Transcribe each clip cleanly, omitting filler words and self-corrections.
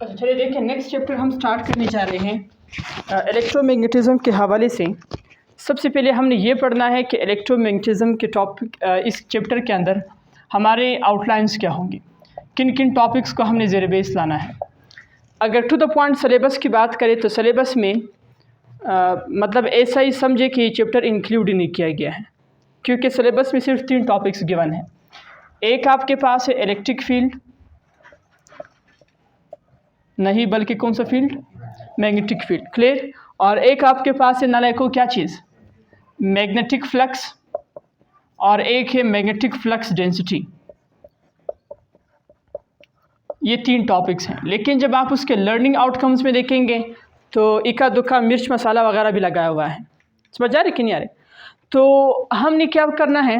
अच्छा चलिए देखिए, नेक्स्ट चैप्टर हम स्टार्ट करने जा रहे हैं इलेक्ट्रोमैग्नेटिज़्म के हवाले से। सबसे पहले हमने ये पढ़ना है कि इलेक्ट्रोमैग्नेटिज़्म के टॉपिक इस चैप्टर के अंदर हमारे आउटलाइंस क्या होंगी, किन किन टॉपिक्स को हमने ज़ेर बेस लाना है। अगर टू द पॉइंट सिलेबस की बात करें तो सिलेबस में मतलब ऐसा ही समझे कि ये चैप्टर इंक्लूड ही नहीं किया गया है, क्योंकि सिलेबस में सिर्फ 3 टॉपिक्स गिवन हैं। एक आपके पास है इलेक्ट्रिक फील्ड, नहीं बल्कि कौन सा फील्ड, मैग्नेटिक फील्ड, क्लियर। और एक आपके पास है नालायको क्या चीज़, मैग्नेटिक फ्लक्स, और एक है मैग्नेटिक फ्लक्स डेंसिटी। ये 3 टॉपिक्स हैं, लेकिन जब आप उसके लर्निंग आउटकम्स में देखेंगे तो इक्का दुक्का मिर्च मसाला वगैरह भी लगाया हुआ है। समझ आ रहे कि नहीं आ रहे? तो हमने क्या करना है,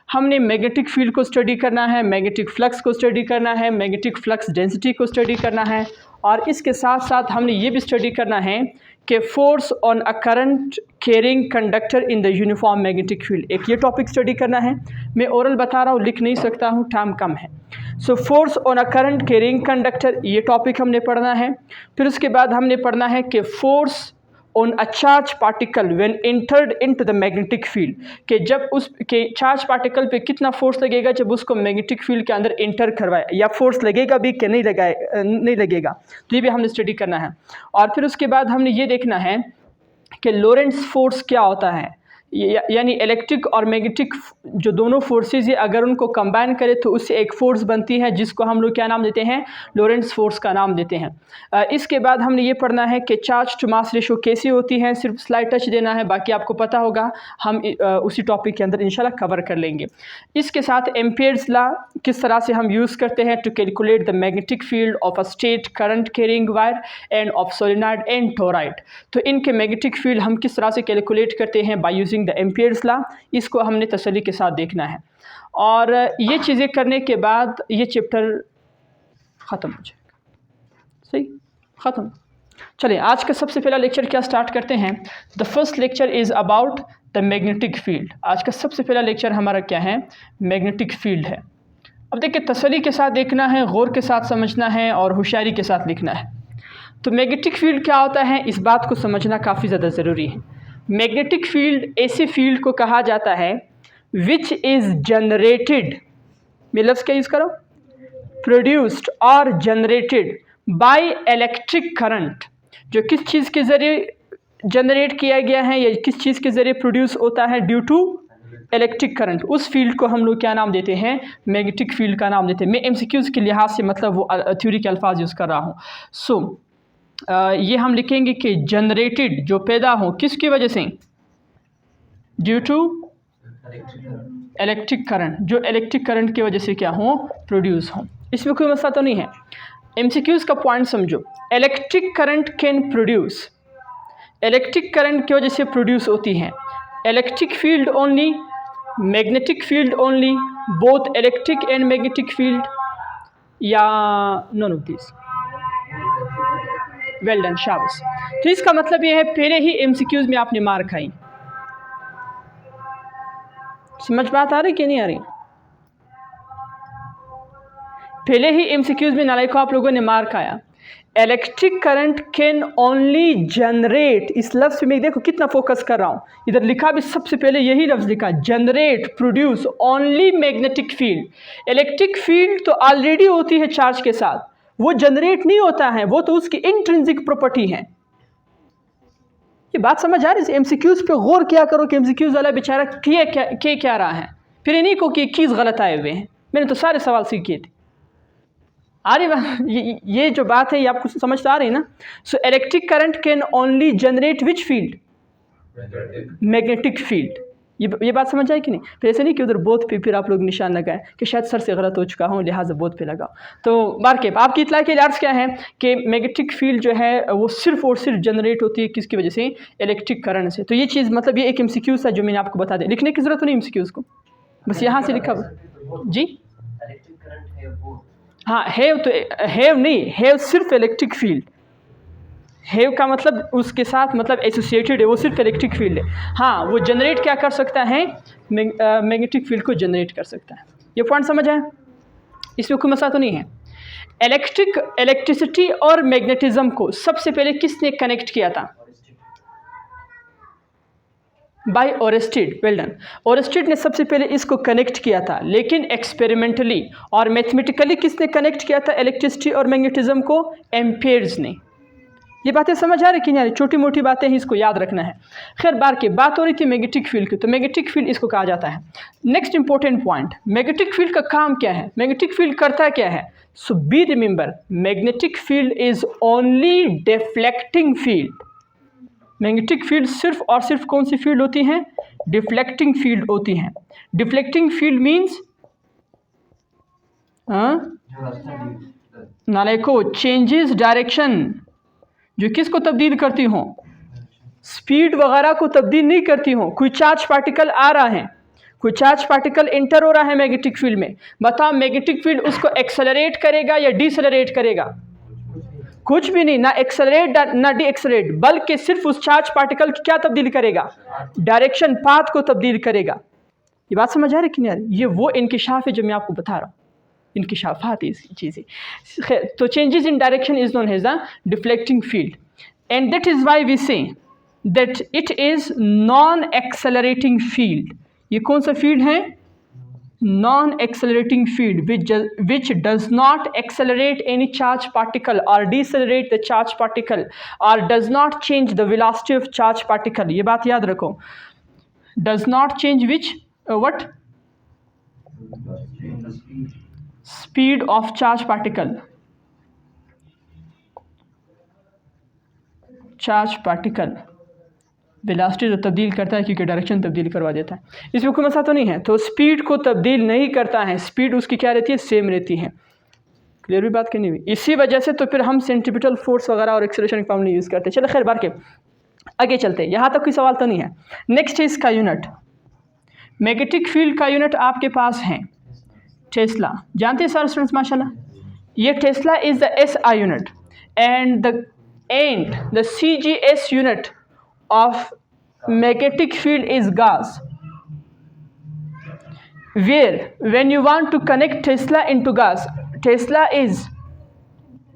हमने मैग्नेटिक फील्ड को स्टडी करना है, मैग्नेटिक फ्लक्स को स्टडी करना है, मैग्नेटिक फ्लक्स डेंसिटी को स्टडी करना है, और इसके साथ साथ हमने ये भी स्टडी करना है कि force on a current carrying conductor in the uniform magnetic field. एक ये टॉपिक स्टडी करना है। मैं ओरल बता रहा हूँ, लिख नहीं सकता हूँ, टाइम कम है। So force on a current carrying conductor, ये टॉपिक हमने पढ़ना है। फिर उसके बाद हमने पढ़ना है कि force on a charge particle when entered into the magnetic field, कि जब उस के चार्ज पार्टिकल पे कितना फोर्स लगेगा जब उसको मैग्नेटिक फील्ड के अंदर एंटर करवाए, या फोर्स लगेगा भी कि नहीं लगेगा, तो ये भी हमने स्टडी करना है। और फिर उसके बाद हमने ये देखना है कि लॉरेंट्ज़ फोर्स क्या होता है, यानी इलेक्ट्रिक और मैग्नेटिक जो दोनों फोर्सेस है अगर उनको कंबाइन करें तो उससे एक फ़ोर्स बनती है जिसको हम लोग क्या नाम देते हैं, लॉरेंट्ज़ फोर्स का नाम देते हैं। इसके बाद हमने ये पढ़ना है कि चार्ज टू मास रेशो कैसी होती है, सिर्फ स्लाइड टच देना है, बाकी आपको पता होगा, हम उसी टॉपिक के अंदर इंशाल्लाह कवर कर लेंगे। इसके साथ एम्पियर्स लॉ किस तरह से हम यूज़ करते हैं to calculate the magnetic field of a straight current carrying wire and of solenoid and toroid. तो इनके मैग्नेटिक फील्ड हम किस तरह से कैलकुलेट करते हैं by using the Ampere's law, इसको हमने तसल्ली के साथ देखना है। और ये चीज़ें करने के बाद ये चैप्टर ख़त्म हो जाएगा। सही, ख़त्म। चलिए आज का सबसे पहला लेक्चर क्या स्टार्ट करते हैं। The first lecture is about the magnetic field. आज का सबसे पहला लेक्चर हमारा क्या है, मैग्नेटिक फील्ड है। अब देखिए, तसल्ली के साथ देखना है, गौर के साथ समझना है और होशियारी के साथ लिखना है। तो मैग्नेटिक फील्ड क्या होता है, इस बात को समझना काफ़ी ज़्यादा ज़रूरी है। मैग्नेटिक फील्ड ऐसे फील्ड को कहा जाता है विच इज़ जनरेटेड, मैं लफ्ज़ क्या यूज़ करो, प्रोड्यूस्ड और जनरेटेड बाय इलेक्ट्रिक करंट, जो किस चीज़ के ज़रिए जनरेट किया गया है या किस चीज़ के ज़रिए प्रोड्यूस होता है, ड्यू टू इलेक्ट्रिक करंट। उस फील्ड को हम लोग क्या नाम देते हैं, मैग्नेटिक फील्ड का नाम देते हैं। मैं एमसीक्यूज़ के लिहाज से मतलब वो थ्योरी के अल्फाज यूज़ कर रहा हूँ। सो ये हम लिखेंगे कि जनरेटेड, जो पैदा हो किसकी वजह से, ड्यू टू इलेक्ट्रिक करंट, जो इलेक्ट्रिक करंट की वजह से क्या हो, प्रोड्यूस हो। इसमें कोई मसला तो नहीं है। एमसीक्यूज़ का पॉइंट समझो, electric current can produce, electric current की वजह से प्रोड्यूस होती है electric field only, magnetic field only, both electric and magnetic field, या none of this. Well done, शाबाश। तो इसका मतलब ये है पहले ही एमसीक्यूज़ में आपने मार खाई। समझ बात आ रही कि नहीं आ रही? पहले ही एमसीक्यूज़ में नालायकों आप लोगों ने मार खाया। Electric current can only generate, इस लफ्ज़ में देखो कितना फोकस कर रहा हूँ, इधर लिखा भी सबसे पहले यही लफ्ज़ लिखा, generate, produce only magnetic field. Electric field तो ऑलरेडी होती है चार्ज के साथ, वो जनरेट नहीं होता है, वो तो उसकी इंट्रिंसिक प्रॉपर्टी है। ये बात समझ आ रही है? एमसीक्यूज़ पे गौर किया करो कि एमसीक्यूज़ वाला बेचारा क्या रहा है, फिर इन्हीं को कि चीज़ गलत आए हुए हैं। मैंने तो सारे सवाल सीख किए थे। आ रही ये जो बात है ये आपको समझ आ रही है ना। So electric current can only generate which field, magnetic field. ये बात समझ आए कि नहीं? फिर ऐसे नहीं कि उधर बोथ पे फिर आप लोग निशान लगाएं कि शायद सर से गलत हो चुका हूँ लिहाजा बोथ पे लगाओ। तो मार्केट आपकी इतला के अर्ज़ क्या है कि मैग्नेटिक फील्ड जो है वो सिर्फ और सिर्फ जनरेट होती है किसकी वजह से, इलेक्ट्रिक करंट से। तो ये चीज़ मतलब ये एक एमसीक्यूज़ था जो मैंने आपको बता दिया, लिखने की ज़रूरत नहीं एमसीक्यूज़ को, बस यहाँ से लिखा जी। हाँ, हैव तो हैव नहीं, हैव सिर्फ इलेक्ट्रिक फील्ड, हैव का मतलब उसके साथ मतलब एसोसिएटेड है, वो सिर्फ इलेक्ट्रिक फील्ड है। हाँ, वो जनरेट क्या कर सकता है, मैग्नेटिक फील्ड को जनरेट कर सकता है। ये पॉइंट समझ आए? इसमें कोई मसला तो नहीं है। इलेक्ट्रिसिटी और मैग्नेटिज्म को सबसे पहले किसने कनेक्ट किया था? By Oersted. Well done. Oersted ने सबसे पहले इसको कनेक्ट किया था, लेकिन एक्सपेरिमेंटली और मैथमेटिकली किसने कनेक्ट किया था इलेक्ट्रिसिटी और मैग्नेटिज्म को? एम्पियर्स ने। ये बातें समझ आ रही कि नहीं आ रही? छोटी मोटी बातें ही, इसको याद रखना है। खैर, बार की बात हो रही थी मैग्नेटिक फील्ड की, तो मैग्नेटिक फील्ड इसको कहा जाता है। Next important point, magnetic field का काम क्या है? मैग्नेटिक फील्ड करता क्या है? So B remember, magnetic field is only deflecting field. Magnetic field सिर्फ और सिर्फ कौन सी फील्ड होती हैं? डिफ्लेक्टिंग फील्ड होती हैं। डिफ्लेक्टिंग फील्ड मीन्स नालेको चेंजेस डायरेक्शन, जो किसको तब्दील करती हों? स्पीड वगैरह को तब्दील नहीं करती हों। कोई चार्ज पार्टिकल आ रहा है, कोई चार्ज पार्टिकल इंटर हो रहा है मैग्नेटिक फील्ड में, बताओ मैग्नेटिक फील्ड उसको एक्सेलरेट करेगा या डिसेलरेट करेगा? कुछ भी नहीं, ना एक्सेलरेट ना डी एक्सेलरेट, बल्कि सिर्फ उस चार्ज पार्टिकल की क्या तब्दील करेगा? डायरेक्शन, पाथ को तब्दील करेगा। ये बात समझ आ रही कि नहीं आ रही? ये वो इंकिशाफ है जो मैं आपको बता रहा हूँ, इंकिशाफात है इसकी चीज़ें। तो changes in direction is known as the deflecting field, and that is why we say that it is non accelerating field. ये कौन सा फील्ड है? non-accelerating field which does not accelerate any charge particle or decelerate the charge particle or does not change the velocity of charge particle. ये बात याद रखो, does not change which what? Speed of charge particle. Charge particle velocity तो तब्दील करता है क्योंकि direction तब्दील करवा देता है। इसमें कोई मसला तो नहीं है। तो स्पीड को तब्दील नहीं करता है, स्पीड उसकी क्या रहती है? सेम रहती है। क्लियर भी बात करनी हुई। इसी वजह से तो फिर हम सेंट्रीपिटल फोर्स वगैरह और एक्सेलरेशन का फॉर्मूला यूज़ करते हैं। चलो खैर, बार के आगे चलते हैं, यहाँ तक कोई सवाल तो नहीं है। नेक्स्ट है इसका यूनिट। मैग्नेटिक फील्ड का यूनिट आपके पास है टेस्ला। जानते हैं सारे स्टूडेंट्स माशाल्लाह? ये Tesla is the SI unit and the CGS unit of magnetic field is Gauss, where when you want to connect Tesla into Gauss, Tesla is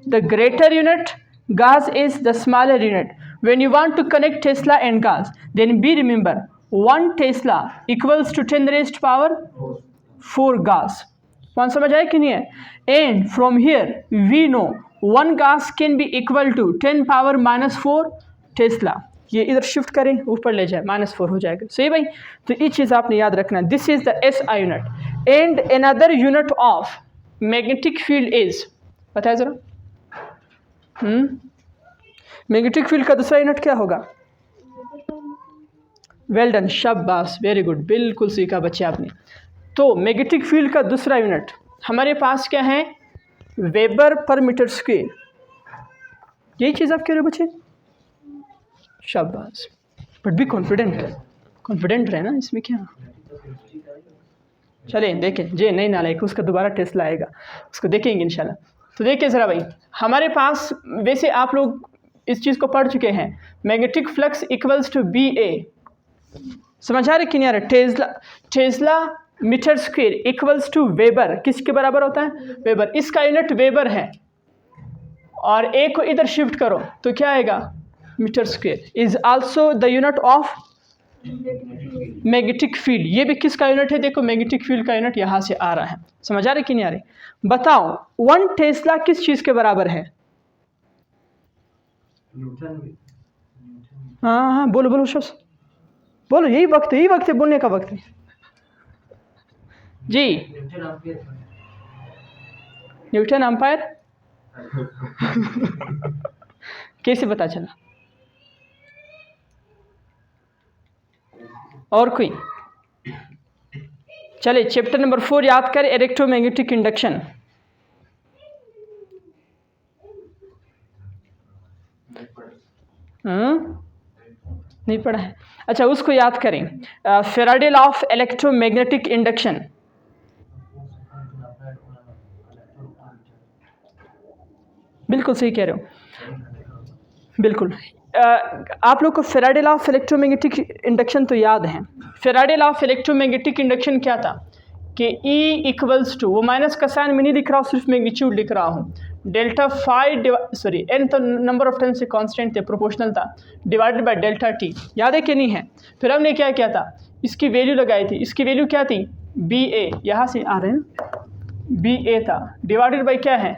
the greater unit, Gauss is the smaller unit. When you want to connect Tesla and Gauss, then be remember 1 Tesla equals to 10 raised power 4 Gauss. कौन समझ आया कि नहीं है? And from here we know 1 Gauss can be equal to 10 power minus 4 Tesla. ये इधर shift करें, ऊपर ले जाए, -4 हो जाएगा। सही भाई? तो ये चीज़ आपने याद रखना। This is the SI unit and another unit of magnetic field is, बताया ज़रा? मैग्नेटिक फील्ड का दूसरा यूनिट क्या होगा? वेल डन, शाबाश, वेरी गुड, बिल्कुल सीखा बच्चे आपने। तो मैग्नेटिक फील्ड का दूसरा यूनिट हमारे पास क्या है? वेबर पर मीटर स्क्वायर। यही चीज़ आप कह रहे हो बच्चे? शाबाश, बट भी कॉन्फिडेंट रहे ना, इसमें क्या। चले देखें जे नहीं नालायक, उसका दोबारा टेस्ट लाएगा, उसको देखेंगे इंशाल्लाह। तो देखिए ज़रा भाई, हमारे पास वैसे आप लोग इस चीज़ को पढ़ चुके हैं, magnetic flux equals to BA। समझ आ रहे कि नहीं आ रहा? Tesla metre square equals to weber, किसके बराबर होता है? वेबर। इसका यूनिट वेबर है और ए को इधर शिफ्ट करो तो क्या आएगा? Metre square is also the unit of magnetic field. ये भी किसका यूनिट है? देखो मैग्नेटिक फील्ड का यूनिट यहाँ से आ रहा है। समझ आ रही कि नहीं आ रही? बताओ 1 टेस्ला किस चीज़ के बराबर है? हाँ, बोलो शख्स, बोलो। यही वक्त है बोलने का वक्त है जी। न्यूटन एम्पायर कैसे पता चला? और कोई? चले चैप्टर नंबर 4 याद करें, इलेक्ट्रोमैग्नेटिक इंडक्शन। नहीं पढ़ा है? अच्छा, उसको याद करें, Faraday law of electromagnetic induction. बिल्कुल सही कह रहे हो, बिल्कुल। आप लोग को Faraday law of electromagnetic induction तो याद है। Faraday law of electromagnetic induction क्या था? कि E इक्वल्स टू, वो माइनस का साइन मैं नहीं लिख रहा हूँ, सिर्फ मैग्नीट्यूड लिख रहा हूँ, डेल्टा फाई सॉरी n तो नंबर ऑफ टर्न से कांस्टेंट थे, प्रोपोर्शनल था, डिवाइडेड बाय डेल्टा t, याद है कि नहीं है। फिर हमने क्या किया था, इसकी वैल्यू लगाई थी, इसकी वैल्यू क्या थी, बी ए, यहाँ से आ रहे हैं बी ए था, डिवाइडेड बाई क्या है,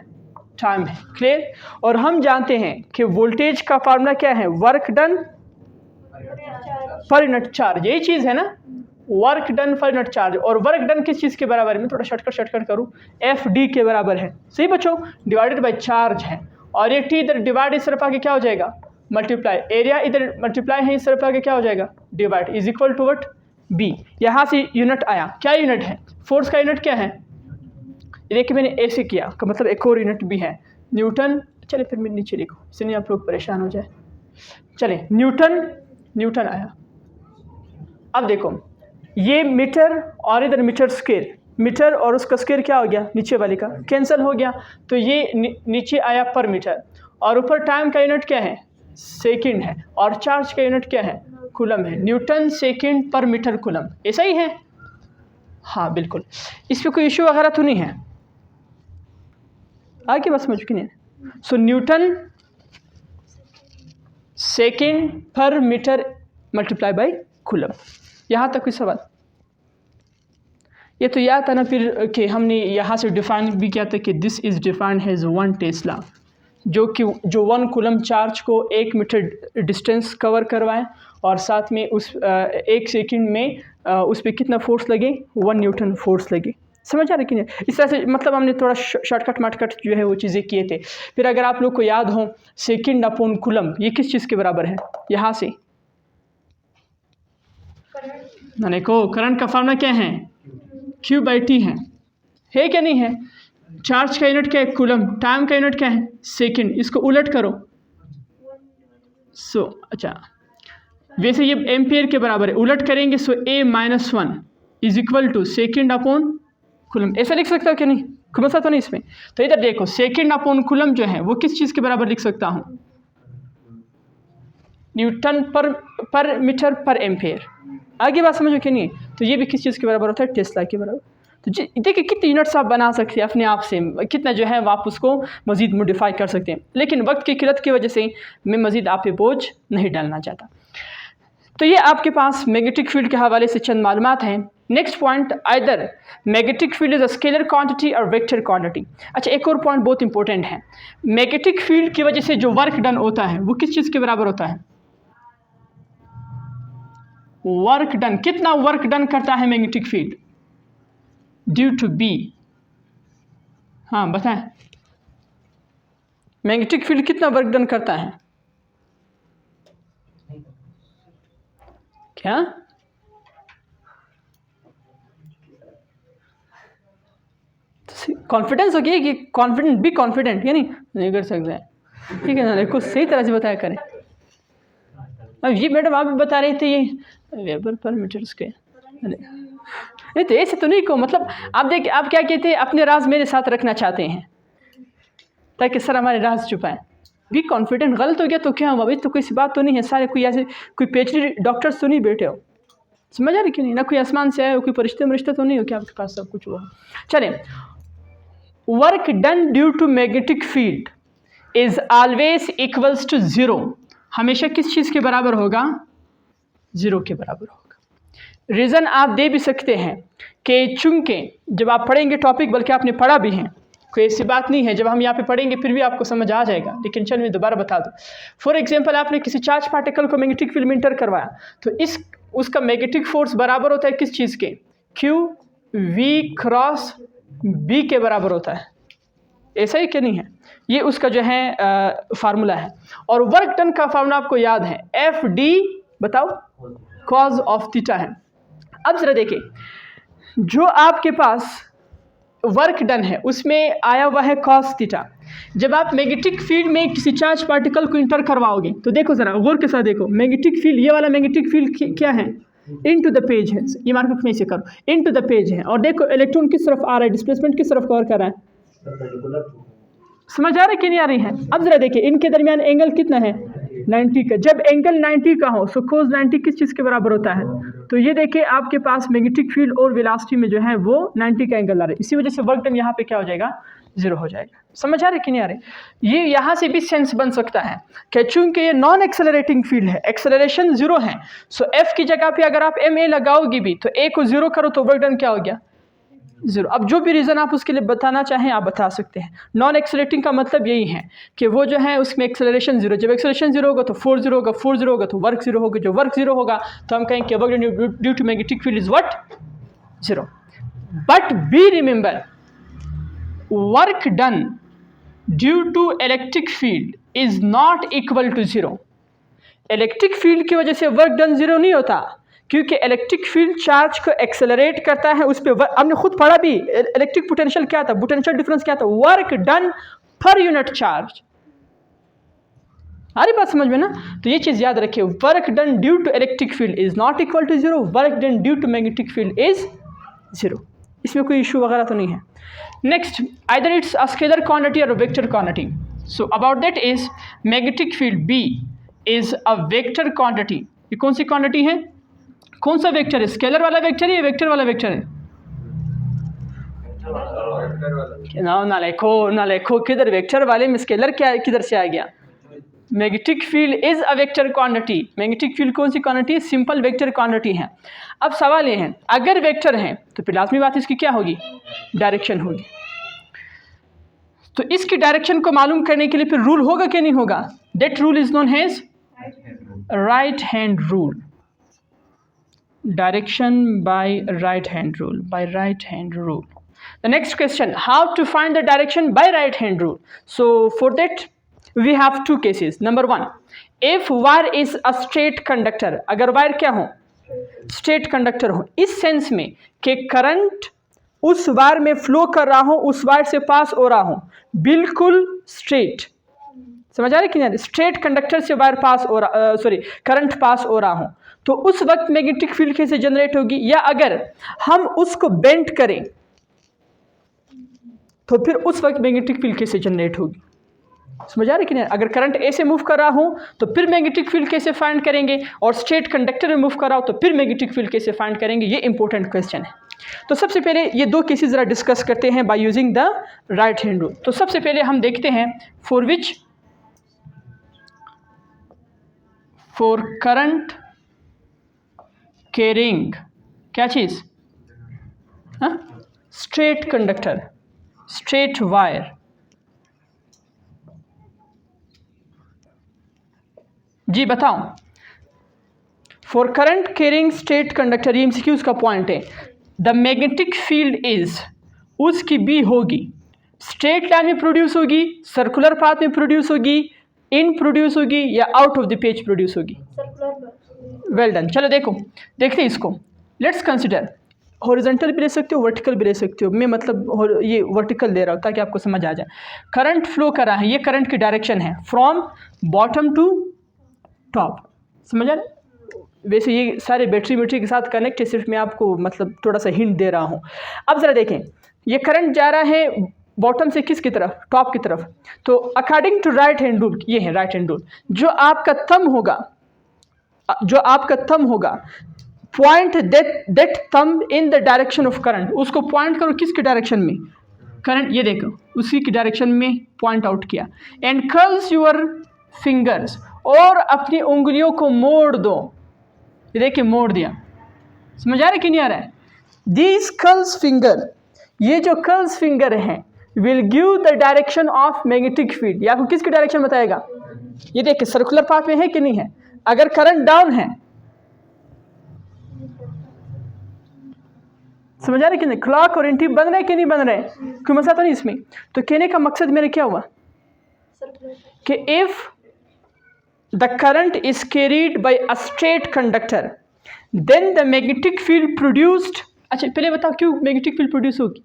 टाइम है, क्लियर। और हम जानते हैं कि वोल्टेज का फार्मूला क्या है, work done per unit charge, यही चीज़ है ना, work done per unit charge. और वर्क डन किस चीज़ के बराबर है, मैं थोड़ा शॉर्टकट करूँ, एफ डी के बराबर है, सही बच्चों, डिवाइडेड बाई चार्ज है। और ये टी इधर डिवाइड इस तरफ आके क्या हो जाएगा, मल्टीप्लाई, एरिया इधर मल्टीप्लाई है, इस तरफ आके क्या हो जाएगा, divide, is equal to what, B. यहाँ से यूनिट आया, क्या यूनिट है, फोर्स का यूनिट क्या है, देखिए मैंने ऐसे किया का मतलब एक और यूनिट भी है, न्यूटन। चले फिर मैं नीचे लिखूँ, इसलिए आप लोग परेशान हो जाए। चले न्यूटन आया। अब देखो ये मीटर और इधर मीटर स्क्वायर, मीटर और उसका स्क्वायर क्या हो गया, नीचे वाले का कैंसिल हो गया, तो ये नीचे आया पर मीटर। और ऊपर टाइम का यूनिट क्या है, सेकंड है, और चार्ज का यूनिट क्या है, कूलम है, न्यूटन सेकंड पर मीटर कूलम, ऐसा ही है। हाँ बिल्कुल, इस पर कोई इशू वगैरह तो नहीं है, आगे बस समझ की नहीं। सो न्यूटन सेकंड पर मीटर मल्टीप्लाई बाय कूलम, यहाँ तक कोई सवाल। ये तो याद था ना फिर कि हमने यहाँ से डिफाइन भी किया था कि this is defined has 1 Tesla, जो 1 कूलम चार्ज को 1 मीटर डिस्टेंस कवर करवाएं और साथ में उस 1 सेकंड में उस पर कितना फोर्स लगे, 1 न्यूटन फोर्स लगे। समझ आ रही कि नहीं, इस तरह से मतलब हमने थोड़ा शॉर्टकट मार्टकट जो है वो चीज़ें किए थे। फिर अगर आप लोग को याद हो सेकंड अपॉन कूलम, ये किस चीज़ के बराबर है, यहाँ से मैंने को करंट का फार्मूला क्या है, Q बाई टी है क्या नहीं है। चार्ज का यूनिट क्या है, कूलम, टाइम का यूनिट क्या है, सेकंड, इसको उलट करो। सो अच्छा वैसे ये एम्पियर के बराबर है, उलट करेंगे so A-1 is equal to second upon coulomb, ऐसा लिख सकता हो कि नहीं, खुमसा तो नहीं इसमें। तो इधर देखो सेकंड अपॉन कूलम जो है वो किस चीज़ के बराबर लिख सकता हूँ, न्यूटन पर मीटर पर एम्पियर। आगे बात समझो कि नहीं, तो ये भी किस चीज़ के बराबर होता है, टेस्ला के बराबर। तो देखिए कितने यूनिट्स आप बना सकते हैं अपने आप से, कितना जो है आप उसको मज़ीद मॉडिफाई कर सकते हैं, लेकिन वक्त की किल्लत की वजह से मैं मज़ीद आप पे बोझ नहीं डालना चाहता। तो ये आपके पास मैग्नेटिक फील्ड के हवाले से चंद मालूमात हैं। Next point, either magnetic field is a scalar quantity और वेक्टर क्वांटिटी। अच्छा एक और पॉइंट बहुत इंपॉर्टेंट है, मैग्नेटिक फील्ड की वजह से जो वर्क डन होता है वो किस चीज़ के बराबर होता है, वर्क डन, कितना वर्क डन करता है magnetic field due to B. हाँ बताएं, मैग्नेटिक फील्ड कितना वर्क डन करता है, क्या कॉन्फिडेंस हो गया कि कॉन्फिडेंट, बी कॉन्फिडेंट, यानी नहीं कर सकते हैं, ठीक है ना, कुछ सही तरह से बताया करें। अब ये मैडम आप भी बता रहे थे ये वेबर पर मीटर स्क्वायर, नहीं तो ऐसे तो नहीं को, मतलब आप देखिए आप क्या कहते हैं, अपने राज मेरे साथ रखना चाहते हैं ताकि सर हमारे राज छुपाएं। भी कॉन्फिडेंट गलत हो गया तो क्या हुआ भाई, तो कोई सी बात तो नहीं है, सारे कोई ऐसे कोई PhD डॉक्टर्स तो नहीं बैठे हो, समझ आ रही कि नहीं, ना कोई आसमान से आए हो, कोई परिश्ते तो नहीं हो कि आपके पास सब कुछ हुआ। चलें, work done due to magnetic field is always equals to 0, हमेशा किस चीज़ के बराबर होगा, 0 के बराबर होगा। रीज़न आप दे भी सकते हैं कि चूंकि जब आप पढ़ेंगे टॉपिक, बल्कि आपने पढ़ा भी है, कोई ऐसी बात नहीं है, जब हम यहाँ पे पढ़ेंगे फिर भी आपको समझ आ जाएगा, लेकिन चल मैं दोबारा बता दूँ। फॉर एग्जांपल आपने किसी चार्ज पार्टिकल को मैग्नेटिक फील्ड में इंटर करवाया, तो उसका मैग्नेटिक फोर्स बराबर होता है किस चीज़ के, QV क्रॉस B के बराबर होता है, ऐसा ही क्या नहीं है, ये उसका जो है फार्मूला है। और वर्क डन का फार्मूला आपको याद है, FD बताओ कॉज ऑफ थीटा है। अब जरा देखिए, जो आपके पास वर्क डन है उसमें आया हुआ है कॉस थीटा। जब आप मैग्नेटिक फील्ड में किसी चार्ज पार्टिकल को इंटर करवाओगे तो देखो ज़रा गौर के साथ देखो, मैग्नेटिक फील्ड, ये वाला मैग्नेटिक फील्ड क्या है, इनटू द पेज है, ये मार्केट में से करो, इनटू द पेज है, और देखो इलेक्ट्रॉन किस तरफ आ रहा है, डिस्प्लेसमेंट किस तरफ कवर कर रहा है, समझ आ रही कि नहीं आ रही है। अब जरा देखिए इनके दरमियान एंगल कितना है, 90 का। जब एंगल 90 का हो सो कोस 90 किस चीज़ के बराबर होता है? तो ये देखिए आपके पास मैग्नेटिक फील्ड और वेलोसिटी में जो है वो 90 का एंगल आ रहा है, इसी वजह से वर्क डन यहाँ पे क्या हो जाएगा? जीरो हो जाएगा। समझ आ रहे कि नहीं आ रहे? ये यहाँ से भी सेंस बन सकता है कि चूंकि ये नॉन एक्सेलरेटिंग फील्ड है, एक्सेलरेशन जीरो है, सो एफ की जगह पे अगर आप एम ए लगाओगी भी तो ए को जीरो करो तो वर्क डन क्या हो गया? जीरो। अब जो भी रीज़न आप उसके लिए बताना चाहें आप बता सकते हैं। नॉन एक्सेलरेटिंग का मतलब यही है कि वो जो है उसमें एक्सेलरेशन जीरो, जब एक्सेलरेशन जीरो होगा तो फोर्स जीरो होगा, फोर्स जीरो होगा तो वर्क जीरो होगा, जो वर्क जीरो होगा तो हम कहेंगे work due to magnetic field is what? Zero. But B remember, work done due to electric field is not equal to zero. Electric field की वजह से वर्क डन जीरो नहीं होता, क्योंकि इलेक्ट्रिक फील्ड चार्ज को एक्सेलरेट करता है, उस पर हमने खुद पढ़ा भी इलेक्ट्रिक पोटेंशियल क्या था, पोटेंशियल डिफरेंस क्या था? Work done per unit charge. हमारी बात समझ में ना? तो ये चीज़ याद रखिए, work done due to electric field is not equal to zero, work done due to magnetic field is zero. इसमें कोई इशू वगैरह तो नहीं है। Next, either it's a scalar quantity और vector quantity. So about that is magnetic field B is a vector quantity. ये कौन सी quantity है? कौन सा वेक्टर है? स्केलर वाला वेक्टर है या वेक्टर वाला वेक्टर है? ना लिखो किधर वेक्टर वाले में स्केलर क्या किधर से आ गया? Magnetic field is a vector quantity. Magnetic field कौन सी क्वांटिटी है? सिंपल वेक्टर क्वांटिटी है। अब सवाल ये है, अगर वेक्टर है तो फिर लाजमी बात इसकी क्या होगी? डायरेक्शन होगी। तो इसकी डायरेक्शन को मालूम करने के लिए फिर रूल होगा कि नहीं होगा? That rule is known as right hand rule. Direction by right hand rule, by right hand rule. The next question, how to find the direction by right hand rule? So for that we have two cases. Number one, if wire is a straight conductor, अगर wire क्या हो? Straight conductor हो, इस sense में कि current उस wire में flow कर रहा हो, उस वायर से पास हो रहा हो, बिल्कुल स्ट्रेट। समझ आ रही कि नहीं? स्ट्रेट कंडक्टर से वायर पास हो रहा, करंट पास हो रहा हो, तो उस वक्त मैग्नेटिक फील्ड कैसे जनरेट होगी? या अगर हम उसको बेंड करें तो फिर उस वक्त मैग्नेटिक फील्ड कैसे जनरेट होगी? समझ आ रही कि नहीं? अगर करंट ऐसे मूव कर रहा हो तो फिर मैग्नेटिक फील्ड कैसे फाइंड करेंगे, और स्ट्रेट कंडक्टर में मूव कर रहा हो तो फिर मैग्नेटिक फील्ड कैसे फाइंड करेंगे? ये इंपॉर्टेंट क्वेश्चन है। तो सबसे पहले ये दो केसेस जरा डिस्कस करते हैं by using the right hand rule. तो सबसे पहले हम देखते हैं फॉर करंट कैरिंग क्या चीज़? Straight conductor, straight wire. जी बताओ। For current carrying straight conductor, ये एमसीक्यूज का पॉइंट है। द मैग्नेटिक फील्ड इज, उसकी बी होगी, स्ट्रेट लाइन में प्रोड्यूस होगी, सर्कुलर पाथ में प्रोड्यूस होगी, इन प्रोड्यूस होगी, या out of the page produce होगी? Well done. चलो देखते हैं इसको। लेट्स कंसिडर, हॉरिजॉन्टल भी ले सकते हो, वर्टिकल भी ले सकते हो। मैं मतलब ये वर्टिकल ले रहा हूँ ताकि आपको समझ आ जाए। करंट फ्लो कर रहा है, ये करंट की डायरेक्शन है फ्रॉम बॉटम टू टॉप। समझ आ रहा है? वैसे ये सारे बैटरी के साथ कनेक्ट है, सिर्फ मैं आपको मतलब थोड़ा सा हिंट दे रहा हूँ। अब ज़रा देखें, ये करंट जा रहा है बॉटम से किसकी तरफ? टॉप की तरफ। तो according to right hand rule, ये है राइट हैंड रूल, जो आपका थंब होगा, point that thumb in the direction of current, उसको पॉइंट करो किसके डायरेक्शन में? करंट, ये देखो उसी की डायरेक्शन में पॉइंट आउट किया। एंड कर्ल्स योर फिंगर्स, और अपनी उंगलियों को मोड़ दो। ये देखिए मोड़ दिया। समझ आ रहा है कि नहीं आ रहा है? दीज कर्ल्स फिंगर, ये जो कर्ल्स फिंगर हैं, will give the direction of magnetic field. ये आपको किसकी डायरेक्शन बताएगा? ये देखिए सर्कुलर पाथ में है कि नहीं है? अगर करंट डाउन है, समझ आ रहे कि नहीं? क्लॉक और एंटी बन रहे कि नहीं बन रहे? कोई मसला तो नहीं इसमें। तो कहने का मकसद मेरे क्या हुआ कि if the current is carried by a straight conductor, then the magnetic field produced. अच्छा पहले बताओ क्यों मैग्नेटिक फील्ड प्रोड्यूस होगी?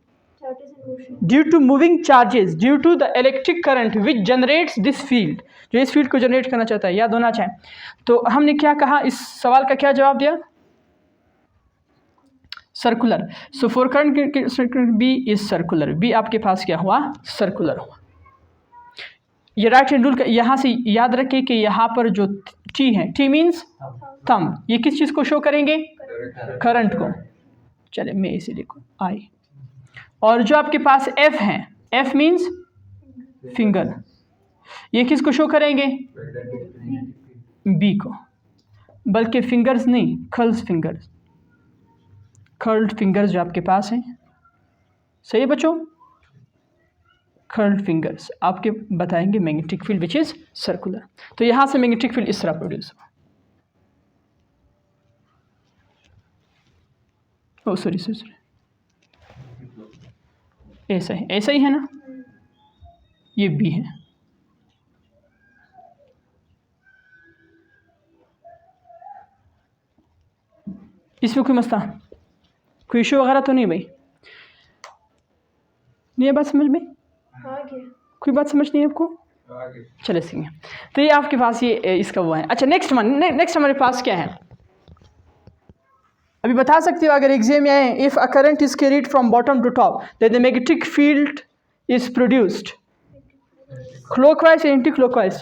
Due to moving charges, due to the electric current which generates this field, जो इस फील्ड को generate करना चाहता है, याद होना चाहिए। तो हमने क्या कहा, इस सवाल का क्या जवाब दिया? Circular. So for current B is circular, B आपके पास क्या हुआ? सर्कुलर हुआ। ये राइट हैंड रूल का यहाँ से याद रखें कि यहाँ पर जो टी है, टी मीन्स थंब, ये किस चीज़ को शो करेंगे? करंट को। चले मैं इसे लिखूँ आई। और जो आपके पास एफ है, एफ मीन्स फिंगर, ये किस को शो करेंगे? बी को, बल्कि फिंगर्स नहीं, कर्ल्स फिंगर्स, कर्ल्ड फिंगर्स जो आपके पास हैं। सही है बच्चों? कर्ल्ड फिंगर्स आपके बताएंगे magnetic field which is circular. तो यहाँ से मैग्नेटिक फील्ड इस तरह प्रोड्यूस हुआ। ओ सॉरी, ऐसा ही है ना, ये बी है। इसमें कोई मसला, कोई इशू वगैरह तो नहीं भाई? नहीं है बात समझ में? कोई बात समझ नहीं है आपको? चले सही है। तो ये आपके पास ये इसका वो है। अच्छा नेक्स्ट हमारे पास क्या है? अभी बता सकते हो अगर एग्जाम में आए, if a current is carried from bottom to top then the magnetic field is produced clockwise या एंटी क्लॉकवाइज।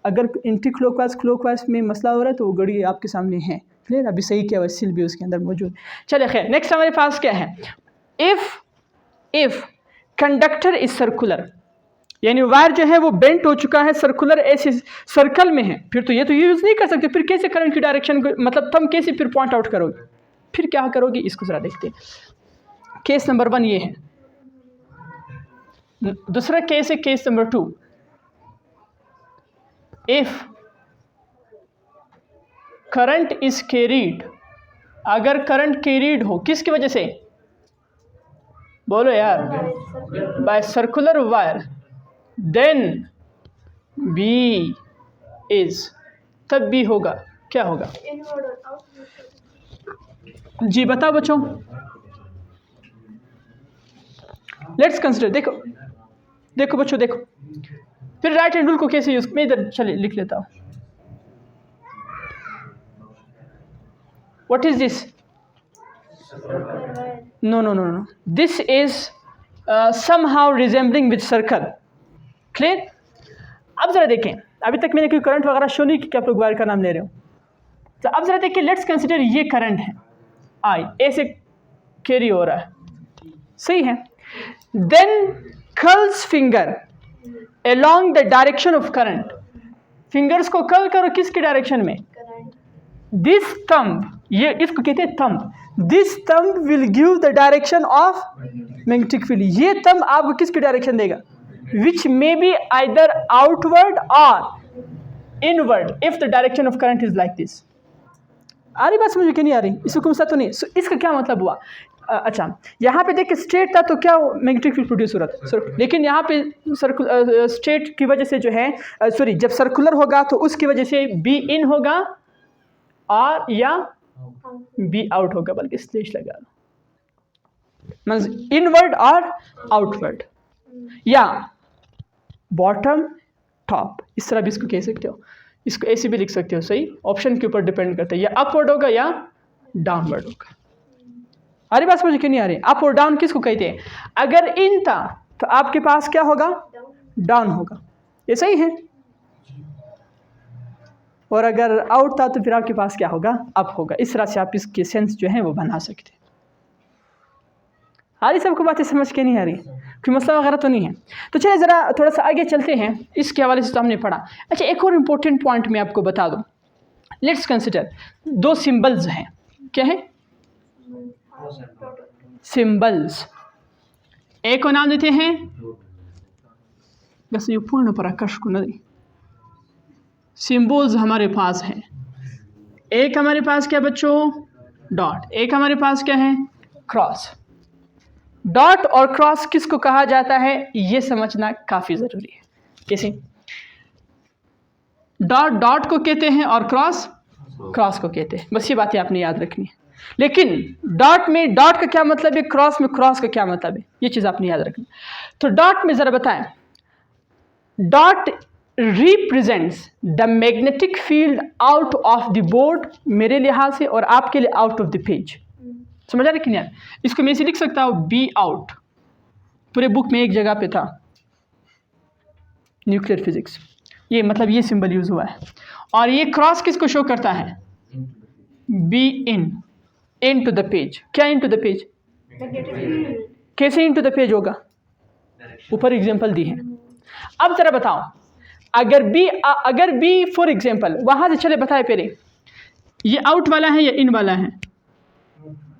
अगर एंटी क्लॉकवाइज में मसला हो रहा है तो वो घड़ी आपके सामने है, क्लियर? अभी सही क्या सिल भी उसके अंदर मौजूद। चलिए खैर, नेक्स्ट हमारे पास क्या है? इफ कंडक्टर इज सर्कुलर, यानी वायर जो है वो बेंट हो चुका है, सर्कुलर ऐसे सर्कल में है, फिर तो ये यूज़ नहीं कर सकते। फिर कैसे करंट की डायरेक्शन को, मतलब तुम कैसे फिर पॉइंट आउट करोगे? फिर क्या करोगे इसको ज़रा देखते हैं। केस नंबर 1 ये है। दूसरा केस है case number 2। If current is carried, अगर करंट कैरीड हो किसकी वजह से? बोलो यार, by circular wire, then B is, तब भी होगा क्या होगा? जी बताओ बच्चों। लेट्स कंसिडर, देखो बच्चों, देखो फिर राइट हैंड रूल को कैसे यूज, मैं इधर चलिए लिख लेता हूं। What is this? No. This is somehow resembling with circle. Clear? अब जरा देखें, अभी तक मैंने कोई करंट वगैरह शो नहीं कि आप लोग वायर का नाम ले रहे हो। तो अब जरा देखिए, लेट्स कंसिडर ये करंट है आई, ऐसे कैरी हो रहा है, सही है। Then curls finger along the direction of current, fingers को कर्ल करो किसकी डायरेक्शन में? दिस थंब, ये इसको कहते हैं thumb, this thumb will give the direction of magnetic field. ये थंब आपको किसकी डायरेक्शन देगा? Which may be either outward और inward if the direction of current is like this. आ रही बात समझ में कि नहीं आ रही? इसको कौन सा तो नहीं। इसका क्या मतलब हुआ? अच्छा, यहाँ पे देखिए स्ट्रेट था तो क्या मैग्नेटिक फील्ड प्रोड्यूस हो रहा था, लेकिन यहाँ पे स्ट्रेट की वजह से जो है, सॉरी, जब सर्कुलर होगा तो उसकी वजह से बी इन होगा और या बी आउट होगा, बल्कि स्लैश लगा लो, इनवर्ड और आउटवर्ड या बॉटम टॉप, इस तरह भी इसको कह सकते हो। इसको ऐसे भी लिख सकते हो, सही, ऑप्शन के ऊपर डिपेंड करता है, या अपवर्ड होगा या डाउनवर्ड होगा। अरे बात समझ क्यों नहीं आ रही? अप और डाउन किसको कहते हैं? अगर इन था तो आपके पास क्या होगा? डाउन होगा, ये सही है। और अगर आउट था तो फिर आपके पास क्या होगा? अप होगा। इस तरह से आप इसके सेंस जो है वो बना सकते हैं। आ रही सबको बातें समझ के नहीं आ रही? कोई मसला वगैरह तो नहीं है? तो चलिए ज़रा थोड़ा सा आगे चलते हैं। इसके हवाले से तो हमने पढ़ा। अच्छा, एक और इम्पोर्टेंट पॉइंट मैं आपको बता दूँ। लेट्स कंसिडर, दो सिंबल्स हैं। क्या है? सिंबल्स। एक को नाम देते हैं, बस ये पूर्ण पराकश को नहीं, सिंबल्स हमारे पास हैं। एक हमारे पास क्या बच्चों? डॉट। एक हमारे पास क्या है? क्रॉस। डॉट और क्रॉस किसको कहा जाता है ये समझना काफ़ी ज़रूरी है। कैसे? डॉट को कहते हैं और क्रॉस को कहते हैं। बस ये बातें आपने याद रखनी है। लेकिन डॉट में डॉट का क्या मतलब है, क्रॉस में क्रॉस का क्या मतलब है, ये चीज़ आपने याद रखनी। तो डॉट में ज़रा बताएं, dot represents the magnetic field out of the board, मेरे लिहाज से, और आपके लिए आउट ऑफ द पेज। समझ आ रही कि नहीं? इसको मैं ऐसे लिख सकता हूँ, बी आउट, पूरे बुक में एक जगह पे था। Nuclear physics. ये मतलब ये सिंबल यूज़ हुआ है। और ये क्रॉस किसको शो करता है? B into the page. क्या इन टू द पेज? कैसे इन टू द पेज होगा? ऊपर एग्जांपल दी है। अब जरा बताओ, अगर बी फॉर एग्जांपल वहां से चले, बताए पहले ये आउट वाला है या इन वाला है?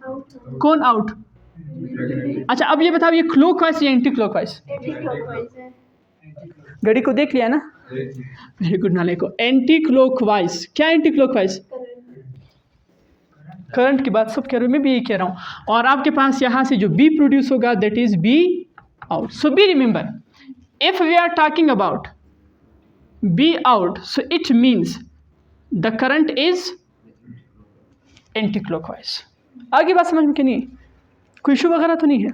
कौन आउट? अच्छा, अब ये बताओ, ये क्लॉकवाइज या एंटी क्लॉकवाइज? घड़ी को देख लिया ना? वेरी गुड नाले को। Anti clockwise. क्या एंटी क्लॉकवाइज? करंट की बात सब कह रहे हो, मैं भी यही कह रहा हूँ। और आपके पास यहाँ से जो बी प्रोड्यूस होगा that is B out. So B remember, if we are talking about B out, so it means the current is anti clockwise. आगे बात समझ में कि नहीं? कोई इशू वगैरह तो नहीं है?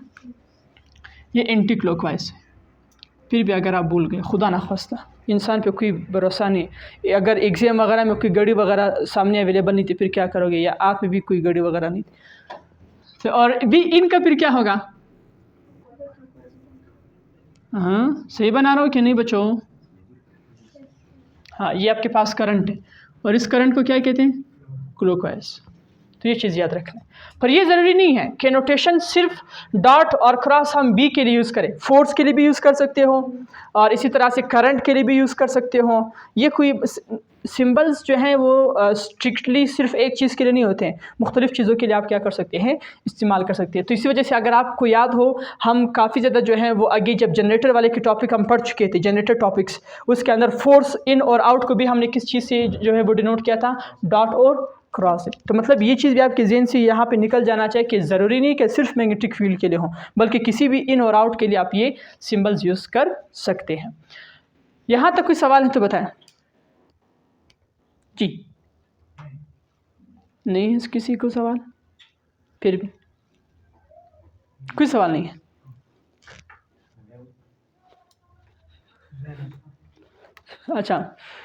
ये एंटी क्लॉकवाइज है। फिर भी अगर आप भूल गए, खुदा ना खास्ता, इंसान पे कोई भरोसा नहीं। अगर एग्ज़ाम वगैरह में कोई घड़ी वगैरह सामने अवेलेबल नहीं थी फिर क्या करोगे? या आप में भी कोई घड़ी वगैरह नहीं थी, तो और भी इनका फिर क्या होगा? हाँ, सही बना रहा हो कि नहीं बच्चों? हाँ, ये आपके पास करंट है और इस करंट को क्या कहते हैं? क्लॉकवाइज। तो ये चीज़ याद रखना। पर ये ज़रूरी नहीं है कि नोटेशन सिर्फ डॉट और क्रॉस हम बी के लिए यूज़ करें। फोर्स के लिए भी यूज़ कर सकते हो और इसी तरह से करंट के लिए भी यूज़ कर सकते हो। ये कोई सिंबल्स जो हैं वो स्ट्रिक्टली सिर्फ एक चीज़ के लिए नहीं होते हैं, मुख्तलिफ़ चीज़ों के लिए आप क्या कर सकते हैं? इस्तेमाल कर सकते हैं। तो इसी वजह से अगर आपको याद हो, हम काफ़ी ज़्यादा जो है वो आगे जब जनरेटर वाले के टॉपिक हम पढ़ चुके थे, जनरेटर टॉपिक्स, उसके अंदर फोर्स इन और आउट को भी हमने किस चीज़ से जो है वो डिनोट किया था? डॉट और क्रॉस है। तो मतलब ये चीज़ भी आपके ज़हन से यहाँ पे निकल जाना चाहिए कि ज़रूरी नहीं कि सिर्फ मैग्नेटिक फील्ड के लिए हो, बल्कि किसी भी इन और आउट के लिए आप ये सिंबल्स यूज़ कर सकते हैं। यहाँ तक कोई सवाल है तो बताएं जी। नहीं है किसी को सवाल? फिर भी कोई सवाल नहीं है? अच्छा,